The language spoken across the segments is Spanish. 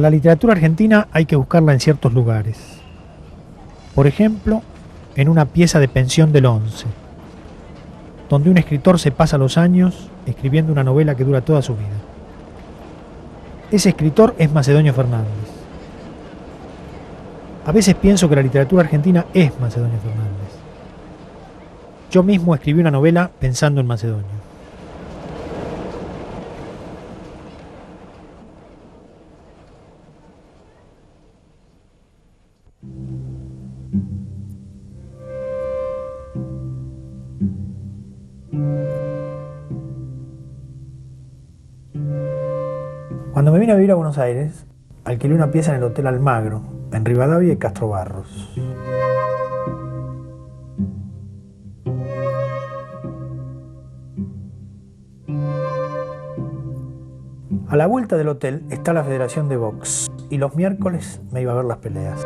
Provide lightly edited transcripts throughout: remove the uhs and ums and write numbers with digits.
la literatura argentina hay que buscarla en ciertos lugares. Por ejemplo, en una pieza de Pensión del Once, donde un escritor se pasa los años escribiendo una novela que dura toda su vida. Ese escritor es Macedonio Fernández. A veces pienso que la literatura argentina es Macedonio Fernández. Yo mismo escribí una novela pensando en Macedonio. Cuando me vine a vivir a Buenos Aires, alquilé una pieza en el Hotel Almagro, en Rivadavia y Castro Barros. A la vuelta del hotel está la Federación de Box y los miércoles me iba a ver las peleas.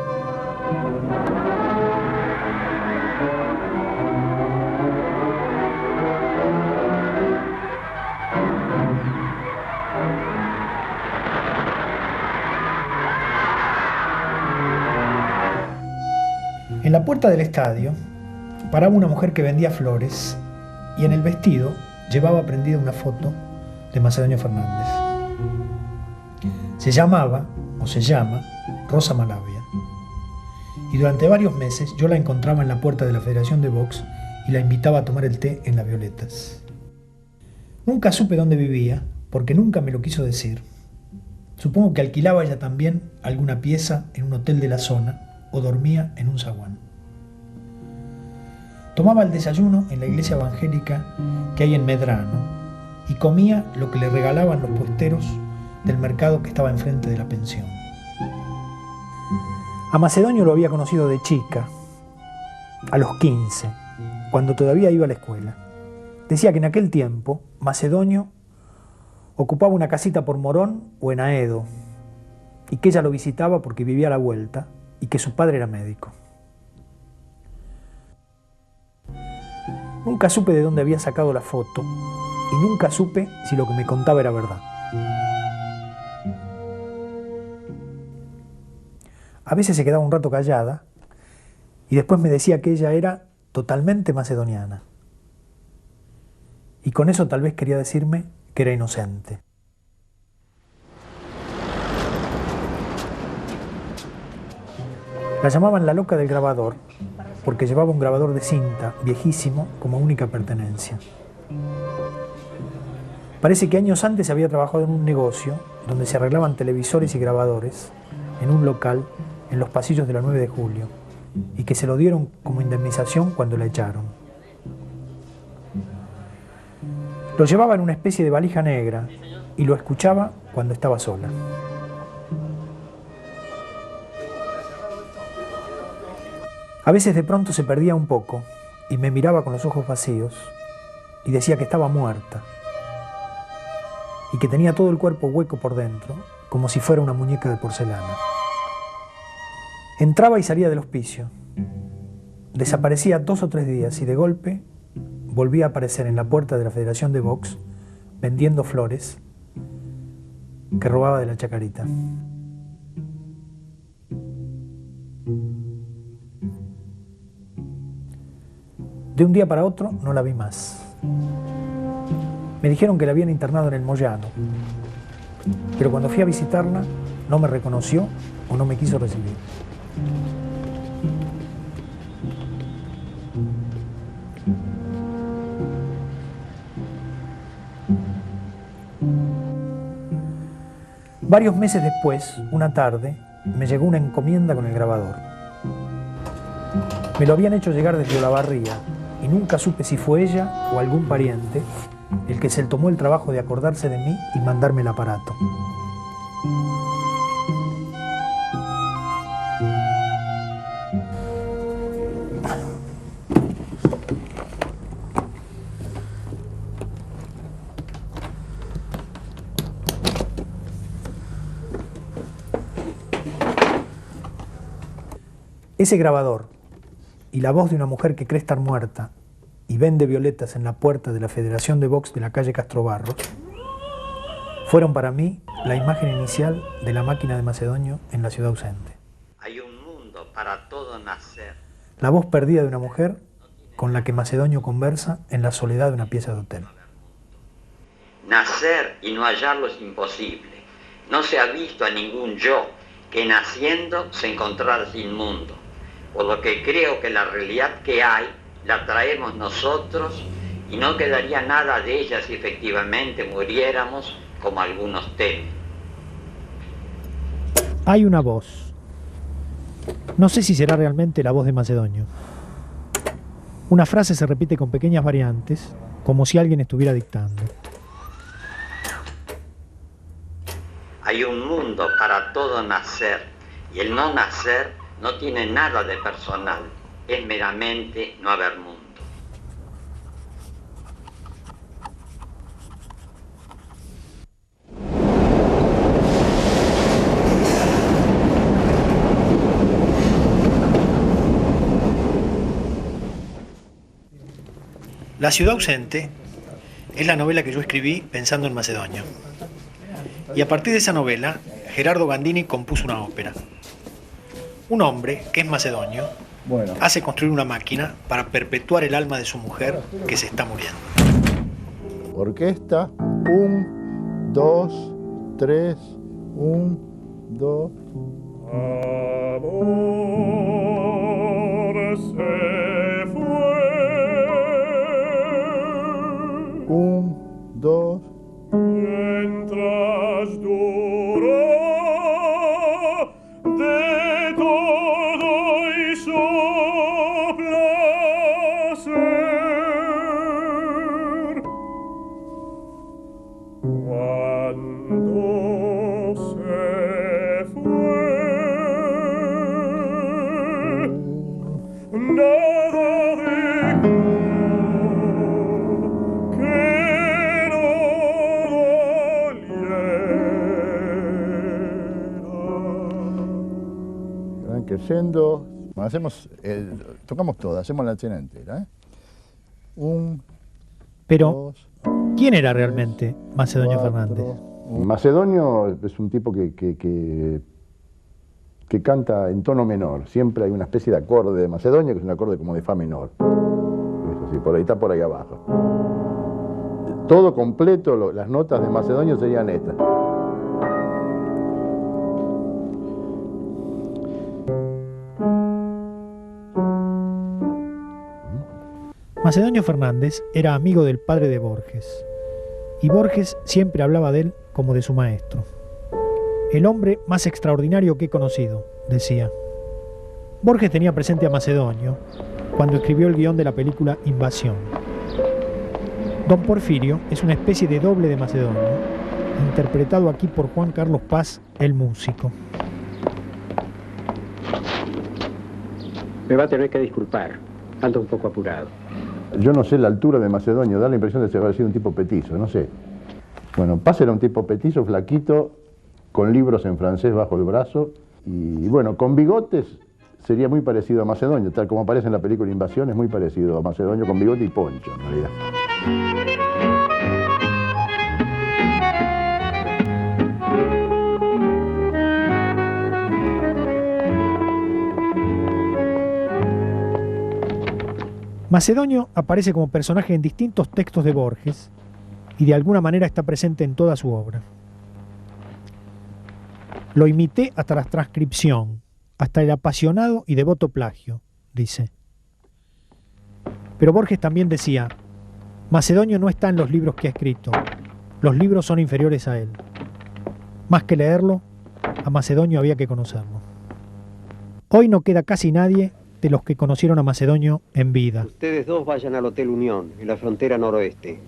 En la puerta del estadio paraba una mujer que vendía flores y en el vestido llevaba prendida una foto de Macedonio Fernández. Se llamaba, o se llama, Rosa Malavia. Y durante varios meses yo la encontraba en la puerta de la Federación de Box y la invitaba a tomar el té en las Violetas. Nunca supe dónde vivía, porque nunca me lo quiso decir. Supongo que alquilaba ella también alguna pieza en un hotel de la zona o dormía en un zaguán. Tomaba el desayuno en la iglesia evangélica que hay en Medrano y comía lo que le regalaban los puesteros del mercado que estaba enfrente de la pensión. A Macedonio lo había conocido de chica, a los 15, cuando todavía iba a la escuela. Decía que en aquel tiempo Macedonio ocupaba una casita por Morón o en Aedo y que ella lo visitaba porque vivía a la vuelta y que su padre era médico. Nunca supe de dónde había sacado la foto y nunca supe si lo que me contaba era verdad. A veces se quedaba un rato callada y después me decía que ella era totalmente macedoniana. Y con eso tal vez quería decirme que era inocente. La llamaban la loca del grabador porque llevaba un grabador de cinta viejísimo como única pertenencia. Parece que años antes había trabajado en un negocio donde se arreglaban televisores y grabadores en un local en los pasillos de la 9 de julio y que se lo dieron como indemnización cuando la echaron. Lo llevaba en una especie de valija negra y lo escuchaba cuando estaba sola. A veces de pronto se perdía un poco y me miraba con los ojos vacíos y decía que estaba muerta y que tenía todo el cuerpo hueco por dentro, como si fuera una muñeca de porcelana. Entraba y salía del hospicio. Desaparecía 2 o 3 días y de golpe volvía a aparecer en la puerta de la Federación de Box vendiendo flores que robaba de la chacarita. De un día para otro no la vi más. Me dijeron que la habían internado en el Moyano, pero cuando fui a visitarla no me reconoció o no me quiso recibir. Varios meses después, una tarde, me llegó una encomienda con el grabador. Me lo habían hecho llegar desde Olavarría y nunca supe si fue ella o algún pariente el que se tomó el trabajo de acordarse de mí y mandarme el aparato. Ese grabador y la voz de una mujer que cree estar muerta y vende violetas en la puerta de la Federación de Box de la calle Castro Barros fueron para mí la imagen inicial de la máquina de Macedonio en la ciudad ausente. Hay un mundo para todo nacer. La voz perdida de una mujer con la que Macedonio conversa en la soledad de una pieza de hotel. Nacer y no hallarlo es imposible. No se ha visto a ningún yo que naciendo se encontrara sin mundo. Por lo que creo que la realidad que hay la traemos nosotros y no quedaría nada de ella si efectivamente muriéramos como algunos temen. Hay una voz. No sé si será realmente la voz de Macedonio. Una frase se repite con pequeñas variantes, como si alguien estuviera dictando. Hay un mundo para todo nacer, y el no nacer no tiene nada de personal, es meramente no haber mundo. La ciudad ausente es la novela que yo escribí pensando en Macedonio. Y a partir de esa novela, Gerardo Gandini compuso una ópera. Un hombre, que es Macedonio, hace construir una máquina para perpetuar el alma de su mujer que se está muriendo. Orquesta, 1, 2, 3, 1, 2. Amor se fue. 1, 2. Mientras duró de todo hizo placer. Cuando se fue, nada dejó que no doliera. Van creciendo. Hacemos tocamos todas, hacemos la escena entera. 1, Pero, 2, ¿quién era realmente Macedonio 4, Fernández? Macedonio es un tipo que canta en tono menor. Siempre hay una especie de acorde de Macedonio, que es un acorde como de fa menor. Eso sí, por ahí está por ahí abajo. Todo completo, las notas de Macedonio serían estas. Macedonio Fernández era amigo del padre de Borges, y Borges siempre hablaba de él como de su maestro. El hombre más extraordinario que he conocido, decía. Borges tenía presente a Macedonio cuando escribió el guión de la película Invasión. Don Porfirio es una especie de doble de Macedonio, interpretado aquí por Juan Carlos Paz, el músico. Me va a tener que disculpar, ando un poco apurado. Yo no sé la altura de Macedonio, da la impresión de que haber sido un tipo petizo, no sé. Bueno, Paz era un tipo petizo, flaquito, con libros en francés bajo el brazo, y bueno, con bigotes sería muy parecido a Macedonio, tal como aparece en la película Invasión, es muy parecido a Macedonio con bigote y poncho, en realidad. Macedonio aparece como personaje en distintos textos de Borges y de alguna manera está presente en toda su obra. Lo imité hasta la transcripción, hasta el apasionado y devoto plagio, dice. Pero Borges también decía, Macedonio no está en los libros que ha escrito, los libros son inferiores a él. Más que leerlo, a Macedonio había que conocerlo. Hoy no queda casi nadie de los que conocieron a Macedonio en vida. Ustedes dos vayan al Hotel Unión, en la frontera noroeste.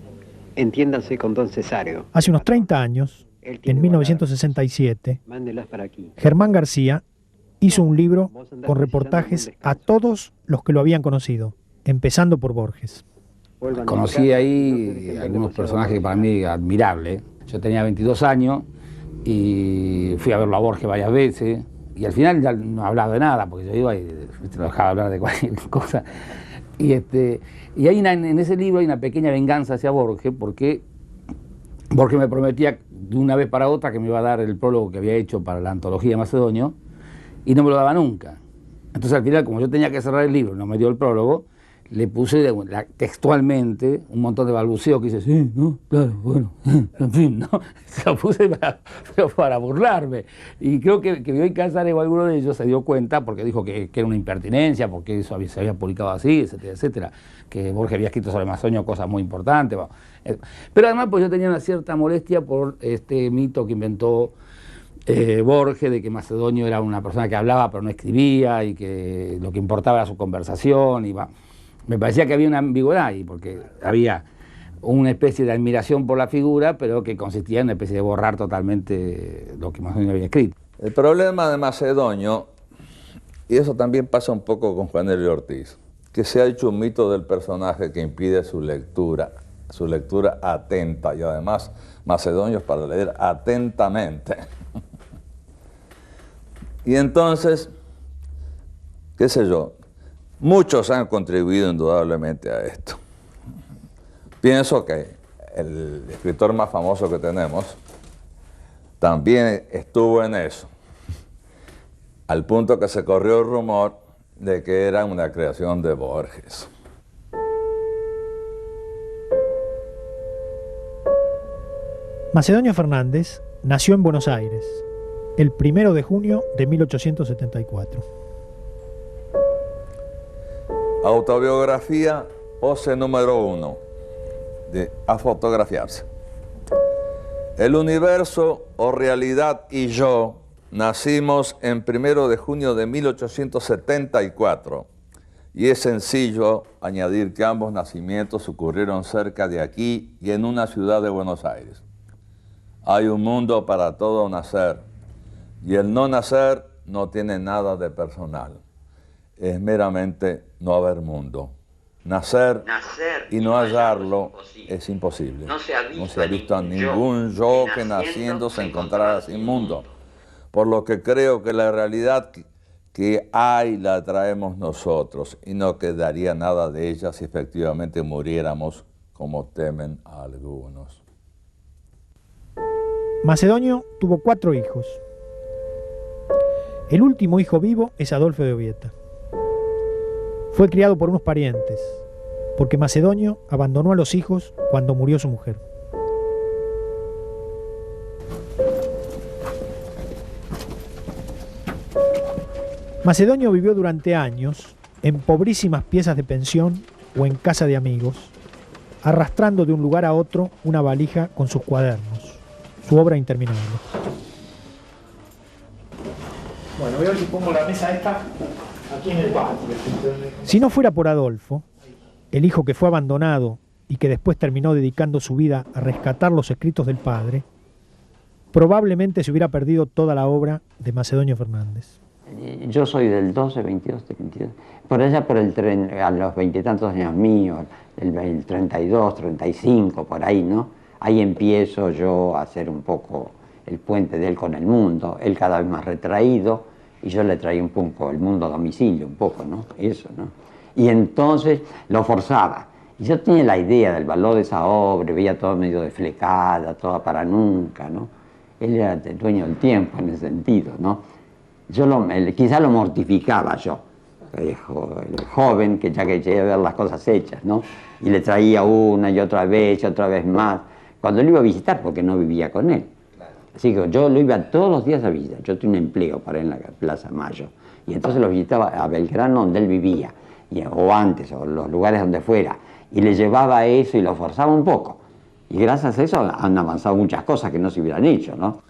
Entiéndanse con don Cesario. Hace unos 30 años, en 1967, Mándenlas para aquí. Germán García hizo un libro con reportajes a todos los que lo habían conocido, empezando por Borges. Conocí ahí algunos personajes para mí admirables. Yo tenía 22 años y fui a verlo a Borges varias veces. Y al final ya no hablaba de nada, porque yo iba y lo dejaba hablar de cualquier cosa. Y hay en ese libro hay una pequeña venganza hacia Borges, porque Borges me prometía de una vez para otra que me iba a dar el prólogo que había hecho para la antología de Macedonio, y no me lo daba nunca. Entonces al final, como yo tenía que cerrar el libro, no me dio el prólogo, le puse textualmente un montón de balbuceos que dice, sí, no, claro, bueno, en fin, ¿no? Se lo puse para burlarme. Y creo que Bioy Casares o alguno de ellos se dio cuenta, porque dijo que era una impertinencia, porque eso se había publicado así, etcétera, etcétera, que Borges había escrito sobre Macedonio cosas muy importantes. Bueno. Pero además pues yo tenía una cierta molestia por este mito que inventó Borges, de que Macedonio era una persona que hablaba pero no escribía, y que lo que importaba era su conversación, y me parecía que había una ambigüedad ahí, porque había una especie de admiración por la figura, pero que consistía en una especie de borrar totalmente lo que Macedonio había escrito. El problema de Macedonio, y eso también pasa un poco con Juan Elio Ortiz, que se ha hecho un mito del personaje que impide su lectura atenta, y además Macedonio es para leer atentamente. Y entonces, qué sé yo, muchos han contribuido indudablemente a esto. Pienso que el escritor más famoso que tenemos también estuvo en eso, al punto que se corrió el rumor de que era una creación de Borges. Macedonio Fernández nació en Buenos Aires el 1 de junio de 1874. Autobiografía, pose número 1, a fotografiarse. El universo o realidad y yo nacimos en 1 de junio de 1874, y es sencillo añadir que ambos nacimientos ocurrieron cerca de aquí y en una ciudad de Buenos Aires. Hay un mundo para todo nacer, y el no nacer no tiene nada de personal. Es meramente no haber mundo. Nacer y no hallarlo es imposible. No se ha visto a ningún yo que naciendo se encontrara sin mundo. Por lo que creo que la realidad que hay la traemos nosotros, y no quedaría nada de ella si efectivamente muriéramos como temen algunos. Macedonio tuvo 4 hijos. El último hijo vivo es Adolfo de Ovieta. Fue criado por unos parientes, porque Macedonio abandonó a los hijos cuando murió su mujer. Macedonio vivió durante años en pobrísimas piezas de pensión o en casa de amigos, arrastrando de un lugar a otro una valija con sus cuadernos, su obra interminable. Bueno, voy a ver si pongo la mesa esta aquí en el patio. Si no fuera por Adolfo, el hijo que fue abandonado y que después terminó dedicando su vida a rescatar los escritos del padre, probablemente se hubiera perdido toda la obra de Macedonio Fernández. Yo soy del 12, 22, 22, por allá por el tren, a los 20 y tantos años míos, el 32, 35, por ahí, ¿no? Ahí empiezo yo a hacer un poco el puente de él con el mundo, él cada vez más retraído, y yo le traía un poco el mundo a domicilio, un poco, ¿no? Eso, ¿no? Y entonces lo forzaba. Y yo tenía la idea del valor de esa obra, veía todo medio desflecada, toda para nunca, ¿no? Él era el dueño del tiempo en ese sentido, ¿no? Yo quizá lo mortificaba yo, el joven que ya quería ver las cosas hechas, ¿no? Y le traía una y otra vez más, cuando lo iba a visitar, porque no vivía con él. Así que yo lo iba todos los días a visitar. Yo tenía un empleo para él en la Plaza Mayo, y entonces lo visitaba a Belgrano, donde él vivía, o antes, o los lugares donde fuera, y le llevaba eso y lo forzaba un poco. Y gracias a eso han avanzado muchas cosas que no se hubieran hecho, ¿no?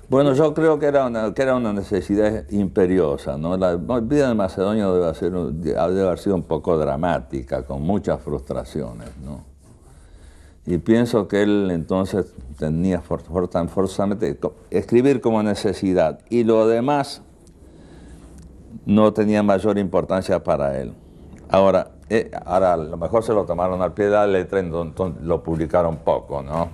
Bueno, yo creo que era una necesidad imperiosa, ¿no? La vida de Macedonio debe haber sido un poco dramática, con muchas frustraciones, ¿no? Y pienso que él entonces tenía forzosamente escribir como necesidad, y lo demás no tenía mayor importancia para él. Ahora a lo mejor se lo tomaron al pie de la letra, entonces lo publicaron poco, ¿no?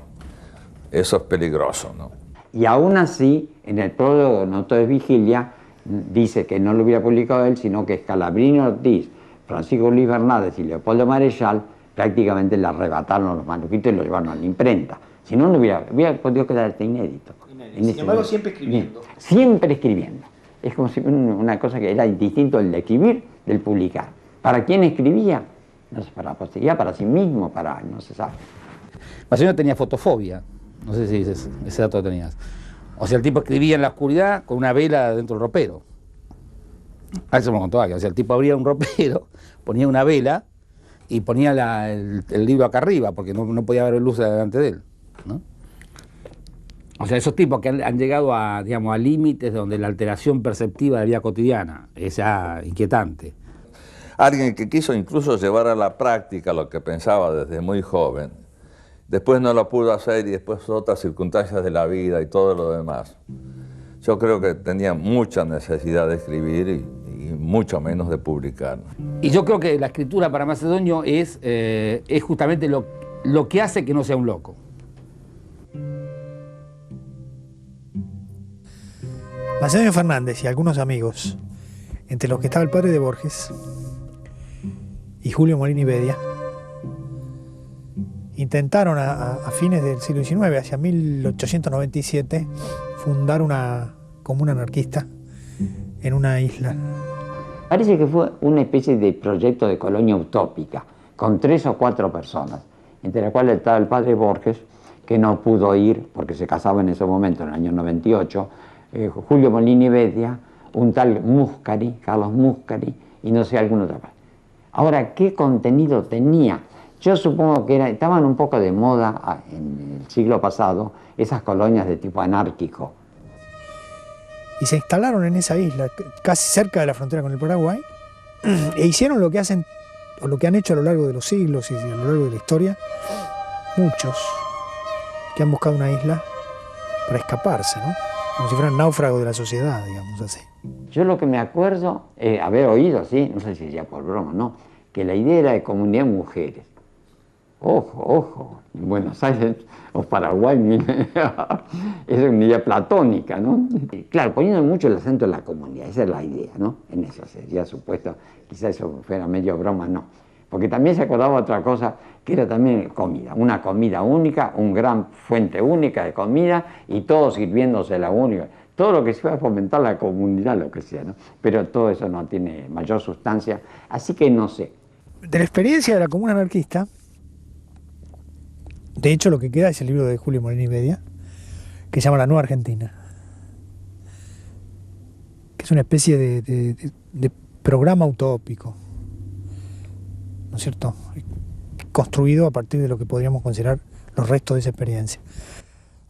Eso es peligroso, ¿no? Y aún así, en el prólogo Noto de Vigilia, dice que no lo hubiera publicado él, sino que Scalabrini Ortiz, Francisco Luis Bernárdez y Leopoldo Marechal prácticamente le arrebataron los manuscritos y lo llevaron a la imprenta. Si no, no hubiera podido quedarte inédito. Sin embargo, siempre escribiendo. Bien, siempre escribiendo. Es como si una cosa que era distinto el de escribir del publicar. ¿Para quién escribía? No sé, para la posteridad, para sí mismo, para no se sabe. Macedonio tenía fotofobia, no sé si ese dato lo tenías. O sea, el tipo escribía en la oscuridad con una vela dentro del ropero. A eso me lo contó alguien. O sea, el tipo abría un ropero, ponía una vela y ponía el libro acá arriba, porque no podía haber luz delante de él, ¿no? O sea, esos tipos que han llegado a, digamos, a límites donde la alteración perceptiva de la vida cotidiana es ya inquietante. Alguien que quiso incluso llevar a la práctica lo que pensaba desde muy joven, después no lo pudo hacer y después otras circunstancias de la vida y todo lo demás. Yo creo que tenía mucha necesidad de escribir y mucho menos de publicar. Y yo creo que la escritura para Macedonio es justamente lo que hace que no sea un loco. Macedonio Fernández y algunos amigos, entre los que estaba el padre de Borges y Julio Molini Bedia, intentaron a fines del siglo XIX, hacia 1897, fundar una comuna anarquista en una isla. Parece que fue una especie de proyecto de colonia utópica, con 3 o 4 personas, entre las cuales estaba el padre Borges, que no pudo ir porque se casaba en ese momento, en el año 98, Julio Molini Bedia, un tal Muscari, Carlos Muscari, y no sé, algún otro. Ahora, ¿qué contenido tenía? Yo supongo que estaban un poco de moda en el siglo pasado esas colonias de tipo anárquico. Y se instalaron en esa isla, casi cerca de la frontera con el Paraguay, e hicieron lo que hacen, o lo que han hecho a lo largo de los siglos y a lo largo de la historia, muchos que han buscado una isla para escaparse, ¿no? Como si fueran náufragos de la sociedad, digamos así. Yo lo que me acuerdo, haber oído, sí, no sé si ya por broma, ¿no?, que la idea era de comunidad de mujeres. Ojo, ojo, en Buenos Aires o Paraguay, es una idea platónica, ¿no? Claro, poniendo mucho el acento en la comunidad, esa es la idea, ¿no? En eso sería supuesto, quizás eso fuera medio broma, no. Porque también se acordaba otra cosa, que era también comida, una comida única, una gran fuente única de comida y todos sirviéndose la única. Todo lo que se va a fomentar la comunidad, lo que sea, ¿no? Pero todo eso no tiene mayor sustancia, así que no sé. De la experiencia de la comuna anarquista, de hecho lo que queda es el libro de Julio Molini Bedia, que se llama La Nueva Argentina, que es una especie de programa utópico, ¿no es cierto?, construido a partir de lo que podríamos considerar los restos de esa experiencia.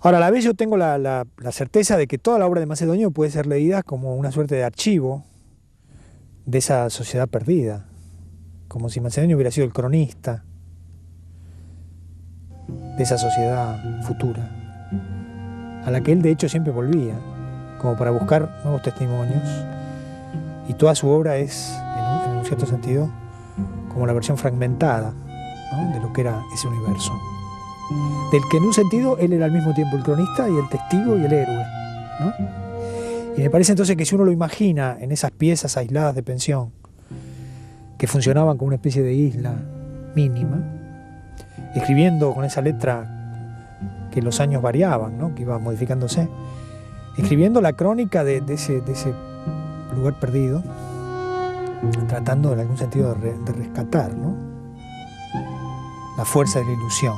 Ahora, a la vez yo tengo la certeza de que toda la obra de Macedonio puede ser leída como una suerte de archivo de esa sociedad perdida, como si Macedonio hubiera sido el cronista de esa sociedad futura, a la que él de hecho siempre volvía, como para buscar nuevos testimonios, y toda su obra es, en un cierto sentido, como la versión fragmentada, ¿no?, de lo que era ese universo, del que en un sentido él era al mismo tiempo el cronista y el testigo y el héroe, ¿no? Y me parece entonces que si uno lo imagina en esas piezas aisladas de pensión, que funcionaban como una especie de isla mínima, escribiendo con esa letra que los años variaban, ¿no?, que iba modificándose, escribiendo la crónica de ese lugar perdido, tratando en algún sentido de rescatar, ¿no?, la fuerza de la ilusión.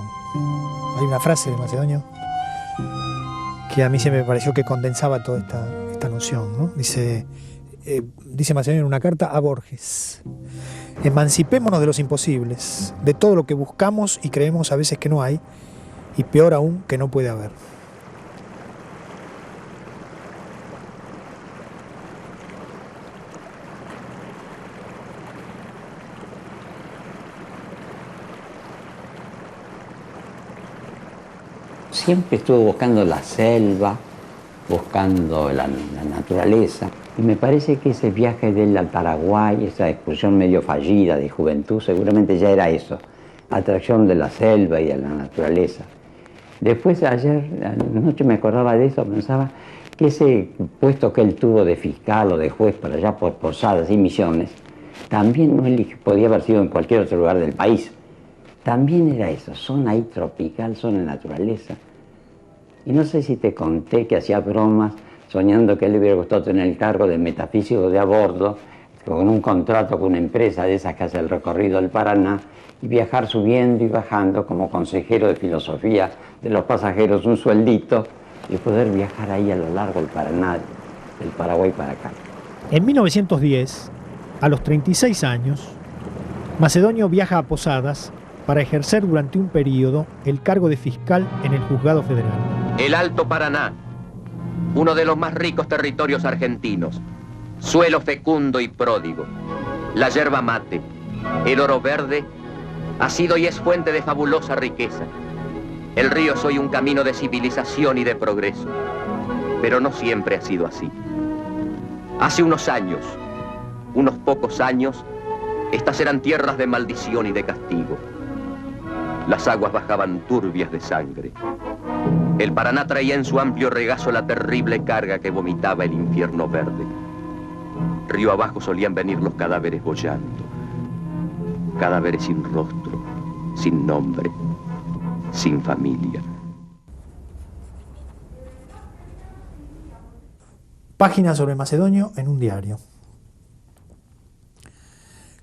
Hay una frase de Macedonio que a mí se me pareció que condensaba toda esta noción, ¿no? Dice Macedonio en una carta a Borges: emancipémonos de los imposibles, de todo lo que buscamos y creemos a veces que no hay, y peor aún, que no puede haber. Siempre estuve buscando la selva, buscando la naturaleza, y me parece que ese viaje de él al Paraguay, esa excursión medio fallida de juventud, seguramente ya era eso, atracción de la selva y de la naturaleza. Después, ayer, anoche me acordaba de eso, pensaba que ese puesto que él tuvo de fiscal o de juez por allá por Posadas y Misiones, también no podía haber sido en cualquier otro lugar del país. También era eso, zona ahí tropical, zona de naturaleza. Y no sé si te conté que hacía bromas soñando que él le hubiera gustado tener el cargo de metafísico de a bordo, con un contrato con una empresa de esas que hace el recorrido del Paraná, y viajar subiendo y bajando como consejero de filosofía de los pasajeros, un sueldito, y poder viajar ahí a lo largo del Paraná, del Paraguay para acá. En 1910, a los 36 años, Macedonio viaja a Posadas para ejercer durante un periodo el cargo de fiscal en el Juzgado Federal. El Alto Paraná, uno de los más ricos territorios argentinos, suelo fecundo y pródigo, la yerba mate, el oro verde, ha sido y es fuente de fabulosa riqueza. El río es hoy un camino de civilización y de progreso, pero no siempre ha sido así. Hace unos años, unos pocos años, estas eran tierras de maldición y de castigo. Las aguas bajaban turbias de sangre. El Paraná traía en su amplio regazo la terrible carga que vomitaba el infierno verde. Río abajo solían venir los cadáveres boyando. Cadáveres sin rostro, sin nombre, sin familia. Página sobre Macedonio en un diario.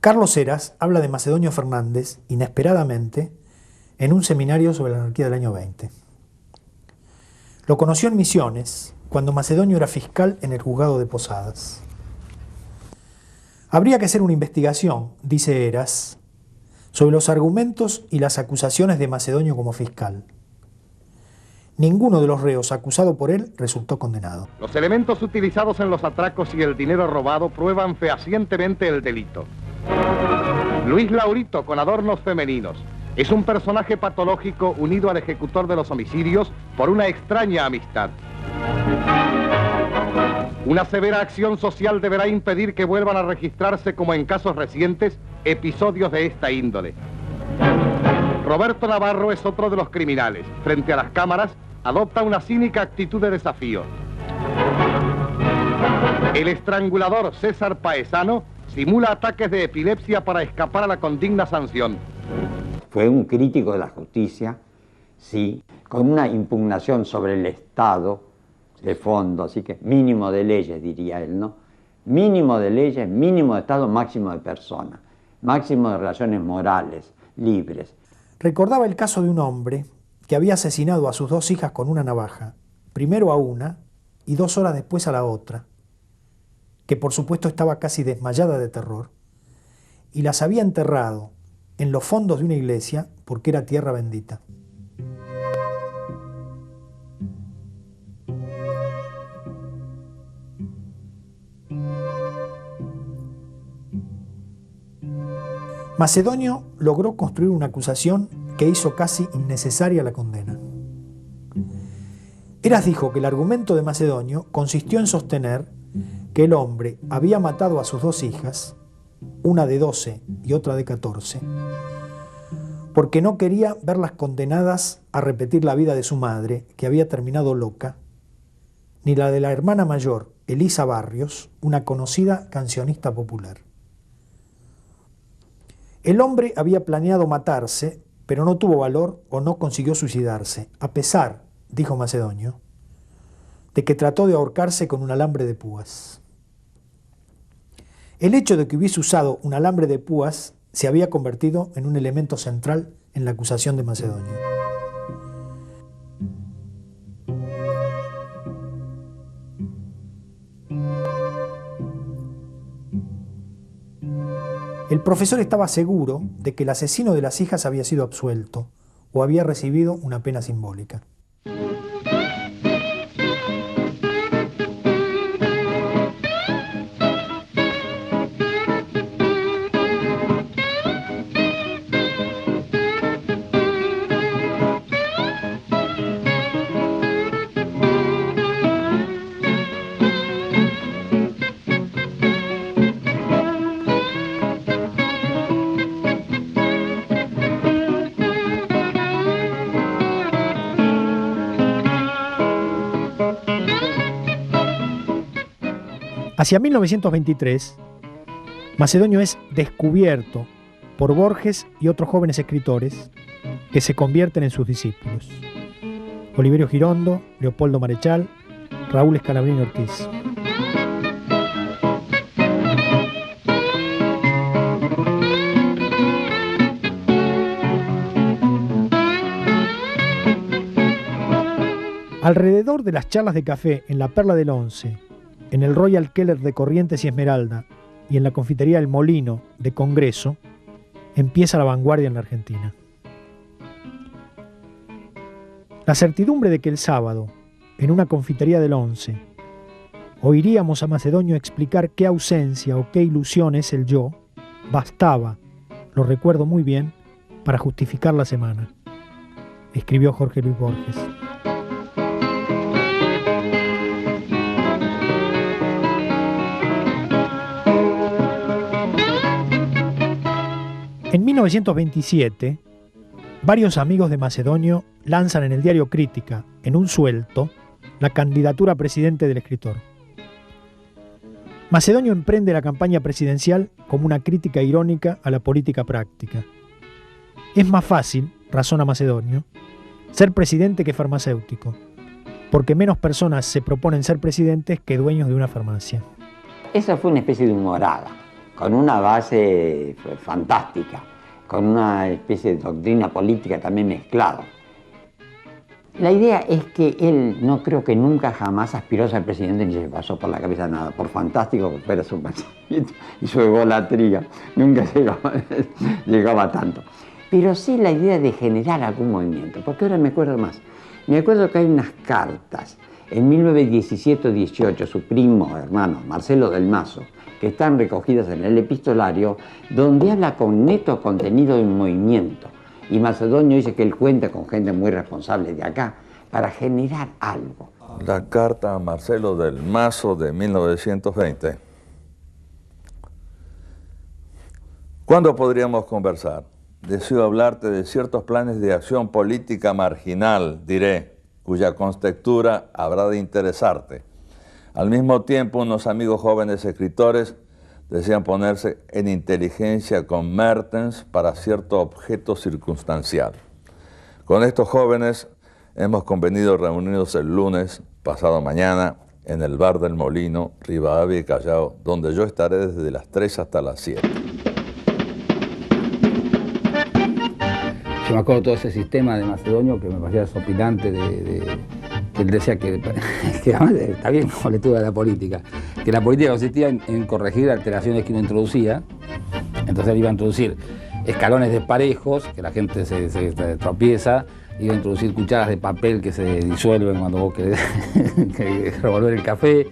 Carlos Heras habla de Macedonio Fernández, inesperadamente, en un seminario sobre la anarquía del año 20. Lo conoció en Misiones, cuando Macedonio era fiscal en el juzgado de Posadas. Habría que hacer una investigación, dice Heras, sobre los argumentos y las acusaciones de Macedonio como fiscal. Ninguno de los reos acusado por él resultó condenado. Los elementos utilizados en los atracos y el dinero robado prueban fehacientemente el delito. Luis Laurito, con adornos femeninos, es un personaje patológico unido al ejecutor de los homicidios por una extraña amistad. Una severa acción social deberá impedir que vuelvan a registrarse, como en casos recientes, episodios de esta índole. Roberto Navarro es otro de los criminales. Frente a las cámaras, adopta una cínica actitud de desafío. El estrangulador César Paesano simula ataques de epilepsia para escapar a la condigna sanción. Fue un crítico de la justicia, sí, con una impugnación sobre el Estado de fondo, así que mínimo de leyes, diría él, ¿no? Mínimo de leyes, mínimo de Estado, máximo de personas, máximo de relaciones morales, libres. Recordaba el caso de un hombre que había asesinado a sus dos hijas con una navaja, primero a una y 2 horas después a la otra, que por supuesto estaba casi desmayada de terror, y las había enterrado en los fondos de una iglesia porque era tierra bendita. Macedonio logró construir una acusación que hizo casi innecesaria la condena. Heras dijo que el argumento de Macedonio consistió en sostener que el hombre había matado a sus 2 hijas, una de 12 y otra de 14, porque no quería verlas condenadas a repetir la vida de su madre, que había terminado loca, ni la de la hermana mayor, Elisa Barrios, una conocida cancionista popular. El hombre había planeado matarse, pero no tuvo valor o no consiguió suicidarse, a pesar, dijo Macedonio, de que trató de ahorcarse con un alambre de púas. El hecho de que hubiese usado un alambre de púas se había convertido en un elemento central en la acusación de Macedonio. El profesor estaba seguro de que el asesino de las hijas había sido absuelto o había recibido una pena simbólica. Hacia 1923, Macedonio es descubierto por Borges y otros jóvenes escritores que se convierten en sus discípulos. Oliverio Girondo, Leopoldo Marechal, Raúl Scalabrini Ortiz. Alrededor de las charlas de café en la Perla del Once, en el Royal Keller de Corrientes y Esmeralda y en la confitería El Molino de Congreso, empieza la vanguardia en la Argentina. La certidumbre de que el sábado, en una confitería del Once, oiríamos a Macedonio explicar qué ausencia o qué ilusión es el yo, bastaba, lo recuerdo muy bien, para justificar la semana, escribió Jorge Luis Borges. En 1927, varios amigos de Macedonio lanzan en el diario Crítica, en un suelto, la candidatura a presidente del escritor. Macedonio emprende la campaña presidencial como una crítica irónica a la política práctica. Es más fácil, razona Macedonio, ser presidente que farmacéutico, porque menos personas se proponen ser presidentes que dueños de una farmacia. Esa fue una especie de humorada, con una base fantástica, con una especie de doctrina política también mezclada. La idea es que él no creo que nunca jamás aspiró a ser presidente ni se le pasó por la cabeza nada, por fantástico que fuera su pensamiento y su egolatría, nunca llegaba tanto. Pero sí la idea de generar algún movimiento, porque ahora me acuerdo más. Me acuerdo que hay unas cartas en 1917-18, su primo hermano, Marcelo del Mazo, que están recogidas en el epistolario, donde habla con neto contenido de un movimiento. Y Macedonio dice que él cuenta con gente muy responsable de acá para generar algo. La carta a Marcelo del Mazo de 1920. ¿Cuándo podríamos conversar? Deseo hablarte de ciertos planes de acción política marginal, diré, cuya contextura habrá de interesarte. Al mismo tiempo, unos amigos jóvenes escritores desean ponerse en inteligencia con Mertens para cierto objeto circunstancial. Con estos jóvenes hemos convenido reunirnos el lunes, pasado mañana, en el bar del Molino, Rivadavia y Callao, donde yo estaré desde las 3 hasta las 7. Yo me acuerdo todo ese sistema de Macedonio que me parecía desopilante que él decía que además está bien como lectura de la política, que la política consistía en corregir alteraciones que uno introducía. Entonces él iba a introducir escalones desparejos, que la gente se tropieza, iba a introducir cucharas de papel que se disuelven cuando vos querés revolver el café,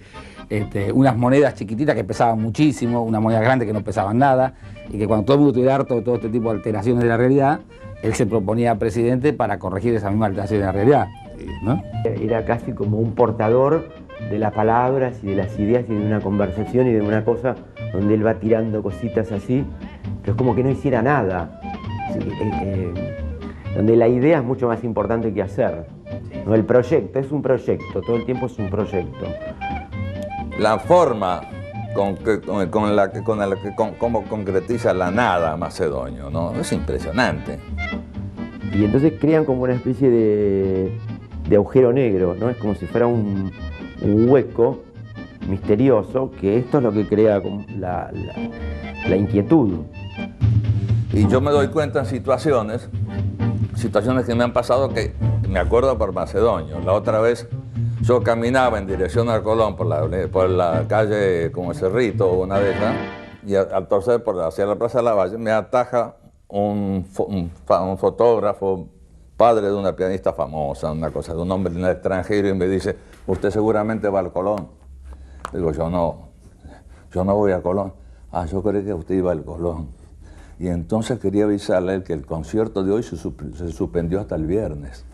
unas monedas chiquititas que pesaban muchísimo, unas monedas grandes que no pesaban nada, y que cuando todo el mundo estuviera harto de todo este tipo de alteraciones de la realidad, él se proponía presidente para corregir esa misma alteración de la realidad, ¿no? Era casi como un portador de las palabras y de las ideas y de una conversación y de una cosa donde él va tirando cositas así, pero es como que no hiciera nada, donde la idea es mucho más importante que hacer, ¿no? El proyecto es un proyecto, todo el tiempo es un proyecto. La forma cómo concretiza la nada Macedonio, ¿no? Es impresionante. Y entonces crean como una especie de agujero negro, ¿no? Es como si fuera un hueco misterioso, que esto es lo que crea la inquietud. Y yo me doy cuenta en situaciones que me han pasado que me acuerdo por Macedonio. La otra vez yo caminaba en dirección al Colón por la calle como Cerrito, una de esas, y al torcer hacia la Plaza de la Valle me ataja un fotógrafo, padre de una pianista famosa, una cosa, de un hombre en el extranjero, y me dice, usted seguramente va al Colón. Digo, yo no voy al Colón. Ah, yo creí que usted iba al Colón. Y entonces quería avisarle a él que el concierto de hoy se suspendió hasta el viernes.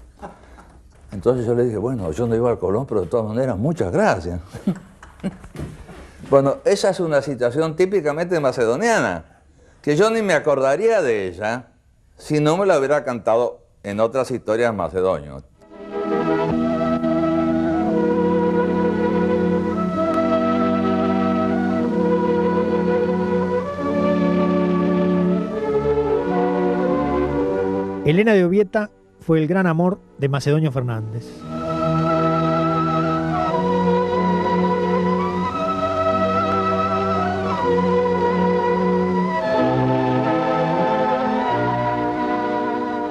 Entonces yo le dije, bueno, yo no iba al Colón, pero de todas maneras, muchas gracias. Bueno, esa es una situación típicamente macedoniana, que yo ni me acordaría de ella si no me la hubiera cantado en otras historias macedonios. Elena de Obieta fue el gran amor de Macedonio Fernández.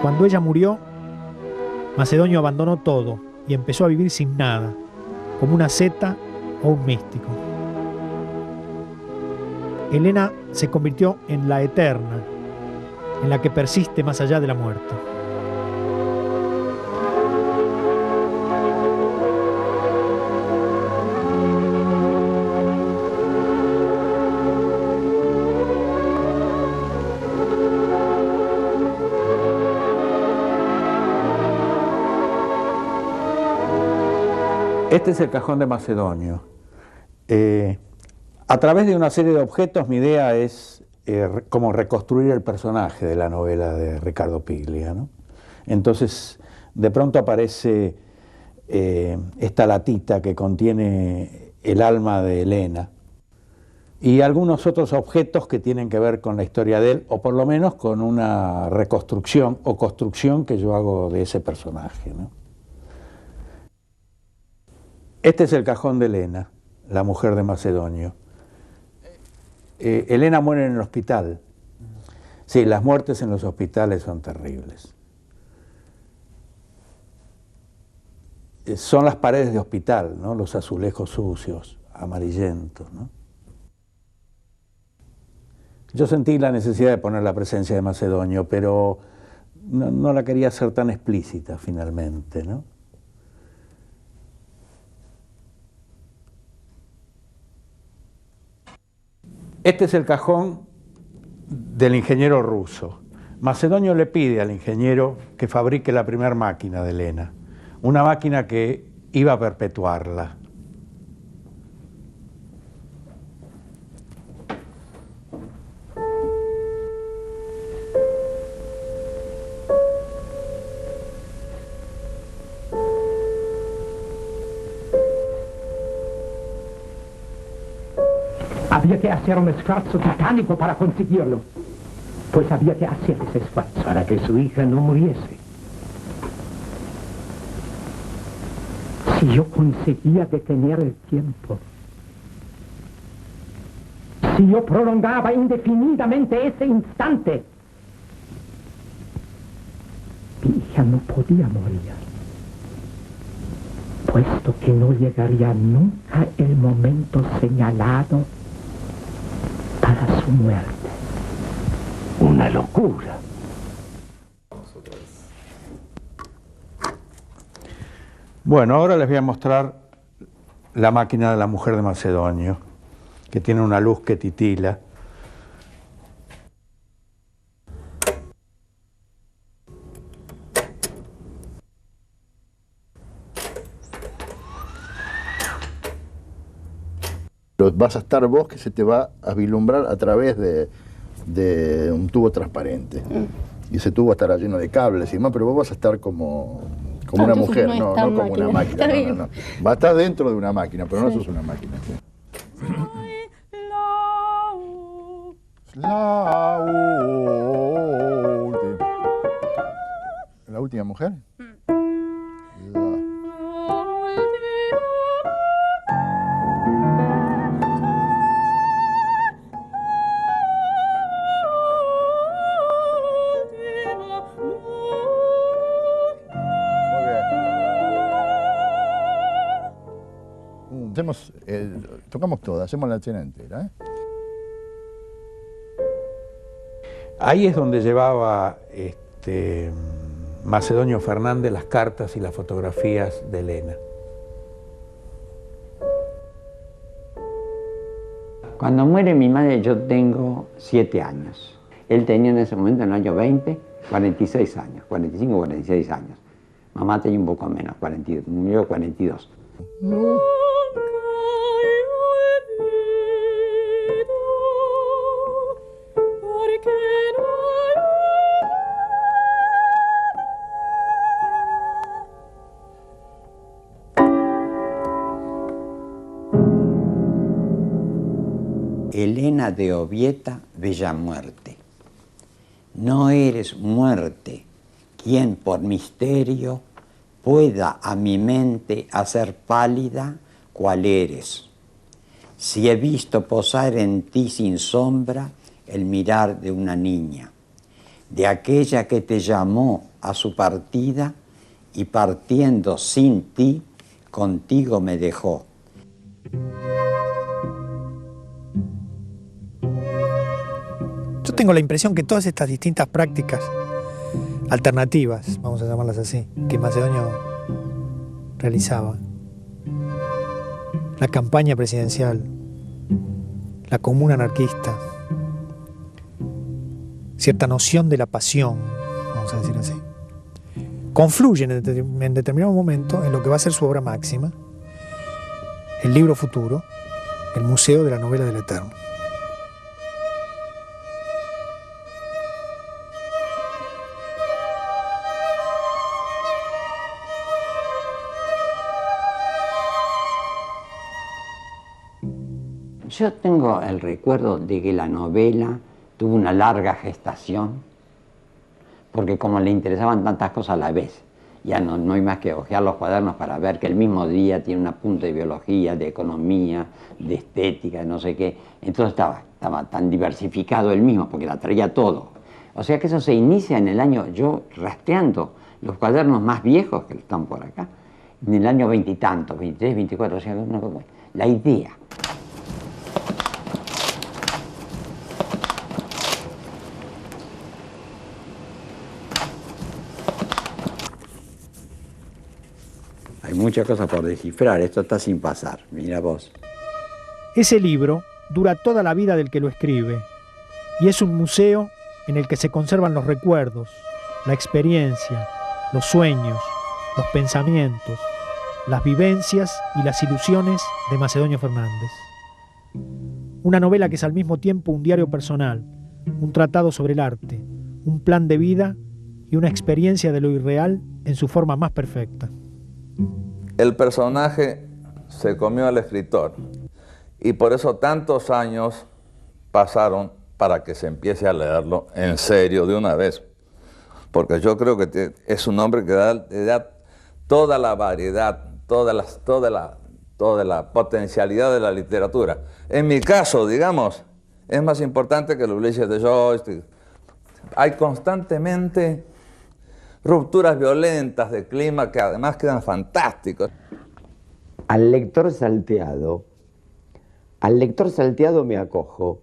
Cuando ella murió, Macedonio abandonó todo y empezó a vivir sin nada, como una asceta o un místico. Helena se convirtió en la eterna, en la que persiste más allá de la muerte. Este es el cajón de Macedonio. A través de una serie de objetos, mi idea es como reconstruir el personaje de la novela de Ricardo Piglia, ¿no? Entonces, de pronto aparece esta latita que contiene el alma de Helena y algunos otros objetos que tienen que ver con la historia de él, o por lo menos con una reconstrucción o construcción que yo hago de ese personaje, ¿no? Este es el cajón de Helena, la mujer de Macedonio. Helena muere en el hospital. Sí, las muertes en los hospitales son terribles. Son las paredes de hospital, ¿no? Los azulejos sucios, amarillentos, ¿no? Yo sentí la necesidad de poner la presencia de Macedonio, pero no la quería hacer tan explícita finalmente, ¿no? Este es el cajón del ingeniero ruso. Macedonio le pide al ingeniero que fabrique la primera máquina de Helena, una máquina que iba a perpetuarla. Había que hacer un esfuerzo titánico para conseguirlo. Pues había que hacer ese esfuerzo para que su hija no muriese. Si yo conseguía detener el tiempo, si yo prolongaba indefinidamente ese instante, mi hija no podía morir, puesto que no llegaría nunca el momento señalado para su muerte. Una locura. Bueno, ahora les voy a mostrar la máquina de la mujer de Macedonio, que tiene una luz que titila. Vas a estar vos que se te va a vislumbrar a través de un tubo transparente. Y ese tubo estará lleno de cables y demás, pero vos vas a estar como una mujer, no como una máquina. No. Va a estar dentro de una máquina, pero no sos una máquina. Sí. ¿La última mujer? Tocamos todas, hacemos la escena entera. Ahí es donde llevaba Macedonio Fernández las cartas y las fotografías de Helena. Cuando muere mi madre yo tengo 7 años. Él tenía en ese momento, en el año 20, 46 años, 45 o 46 años. Mamá tenía un poco menos, 42, murió 42. No. Helena de Obieta, bella muerte. No eres muerte quien por misterio pueda a mi mente hacer pálida cual eres. Si he visto posar en ti sin sombra el mirar de una niña, de aquella que te llamó a su partida y partiendo sin ti, contigo me dejó. Yo tengo la impresión que todas estas distintas prácticas alternativas, vamos a llamarlas así, que Macedonio realizaba, la campaña presidencial, la comuna anarquista, cierta noción de la pasión, vamos a decir así, confluyen en determinado momento en lo que va a ser su obra máxima, el libro futuro, el Museo de la Novela del Eterno. Yo tengo el recuerdo de que la novela tuvo una larga gestación, porque como le interesaban tantas cosas a la vez, ya no hay más que hojear los cuadernos para ver que el mismo día tiene un apunte de biología, de economía, de estética, de no sé qué. Entonces estaba tan diversificado el mismo, porque la traía todo. O sea que eso se inicia en el año, yo rastreando los cuadernos más viejos que están por acá, en el año 20 y tantos, 23, 24, o sea, la idea. Hay muchas cosas por descifrar, esto está sin pasar, mira vos. Ese libro dura toda la vida del que lo escribe y es un museo en el que se conservan los recuerdos, la experiencia, los sueños, los pensamientos, las vivencias y las ilusiones de Macedonio Fernández. Una novela que es al mismo tiempo un diario personal, un tratado sobre el arte, un plan de vida y una experiencia de lo irreal en su forma más perfecta. El personaje se comió al escritor y por eso tantos años pasaron para que se empiece a leerlo en serio de una vez. Porque yo creo que es un hombre que da toda la variedad, toda la potencialidad de la literatura. En mi caso, digamos, es más importante que los Ulises de Joyce. Hay constantemente rupturas violentas de clima que además quedan fantásticos. Al lector salteado me acojo.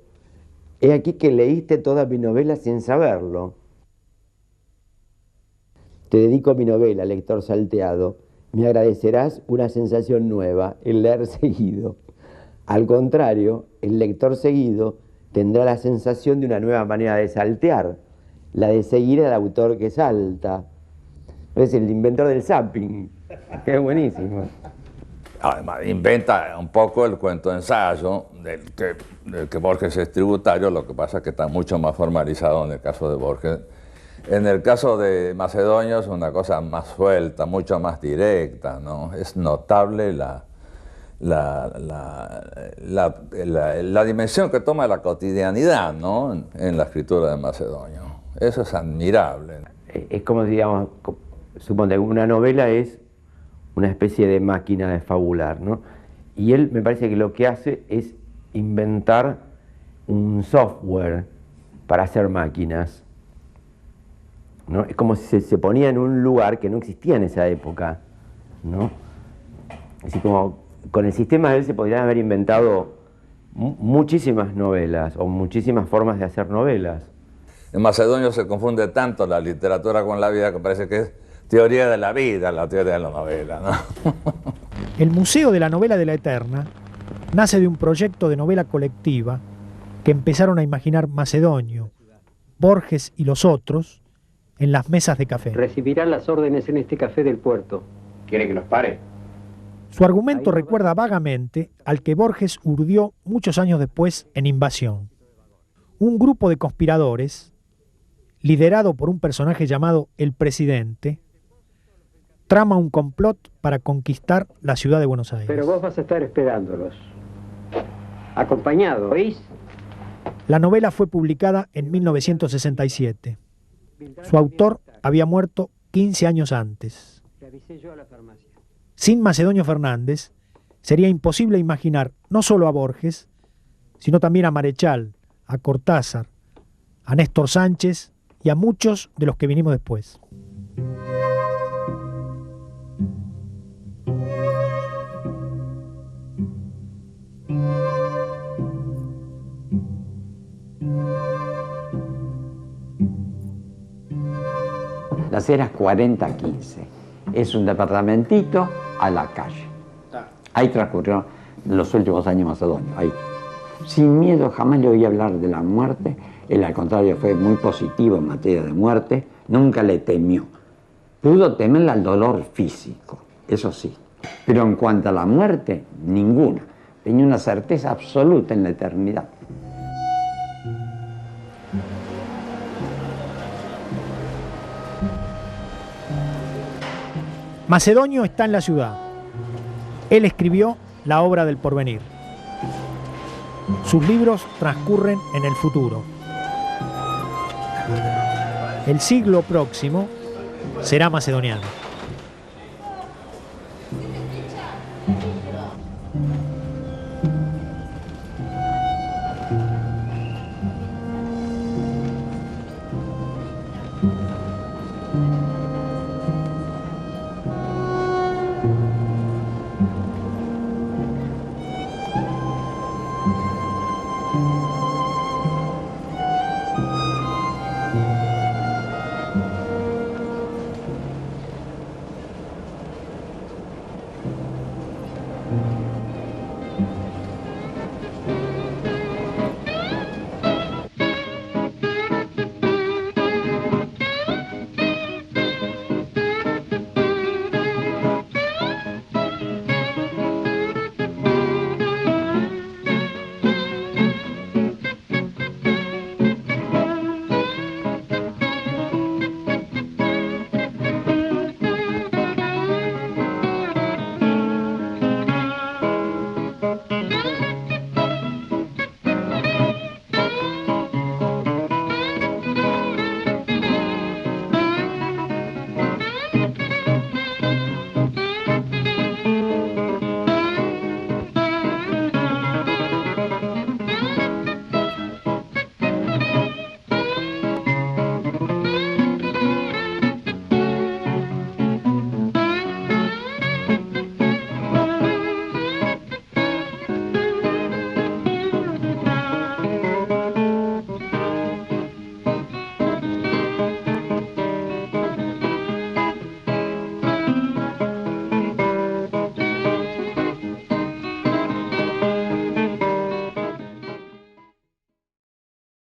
He aquí que leíste toda mi novela sin saberlo. Te dedico mi novela, lector salteado. Me agradecerás una sensación nueva, el leer seguido. Al contrario, el lector seguido tendrá la sensación de una nueva manera de saltear, la de seguir al autor que salta. Es el inventor del zapping, que es buenísimo. Además, inventa un poco el cuento ensayo del que Borges es tributario, lo que pasa es que está mucho más formalizado en el caso de Borges. En el caso de Macedonio es una cosa más suelta, mucho más directa, ¿no? Es notable la dimensión que toma la cotidianidad, ¿no? en la escritura de Macedonio. Eso es admirable. Es como, digamos, suponte, una novela es una especie de máquina de fabular, ¿no? Y él me parece que lo que hace es inventar un software para hacer máquinas, ¿no? Es como si se ponía en un lugar que no existía en esa época, ¿no? Así como con el sistema de él se podrían haber inventado muchísimas novelas o muchísimas formas de hacer novelas. En Macedonio se confunde tanto la literatura con la vida que parece que es teoría de la vida, la teoría de la novela, ¿no? El Museo de la Novela de la Eterna nace de un proyecto de novela colectiva que empezaron a imaginar Macedonio, Borges y los otros en las mesas de café. Recibirán las órdenes en este café del puerto. ¿Quiere que los pare? Su argumento recuerda vagamente al que Borges urdió muchos años después en Invasión. Un grupo de conspiradores, liderado por un personaje llamado El Presidente, trama un complot para conquistar la ciudad de Buenos Aires. Pero vos vas a estar esperándolos. Acompañado, ¿oís? La novela fue publicada en 1967. Su autor había muerto 15 años antes. Sin Macedonio Fernández, sería imposible imaginar no solo a Borges, sino también a Marechal, a Cortázar, a Néstor Sánchez y a muchos de los que vinimos después. Las Heras 4015. Es un departamentito a la calle. Ahí transcurrió los últimos años Macedonio, ahí. Sin miedo, jamás le oí hablar de la muerte. Él, al contrario, fue muy positivo en materia de muerte. Nunca le temió. Pudo temerle al dolor físico, eso sí. Pero en cuanto a la muerte, ninguna. Tenía una certeza absoluta en la eternidad. Macedonio está en la ciudad. Él escribió la obra del porvenir. Sus libros transcurren en el futuro. El siglo próximo será macedoniano.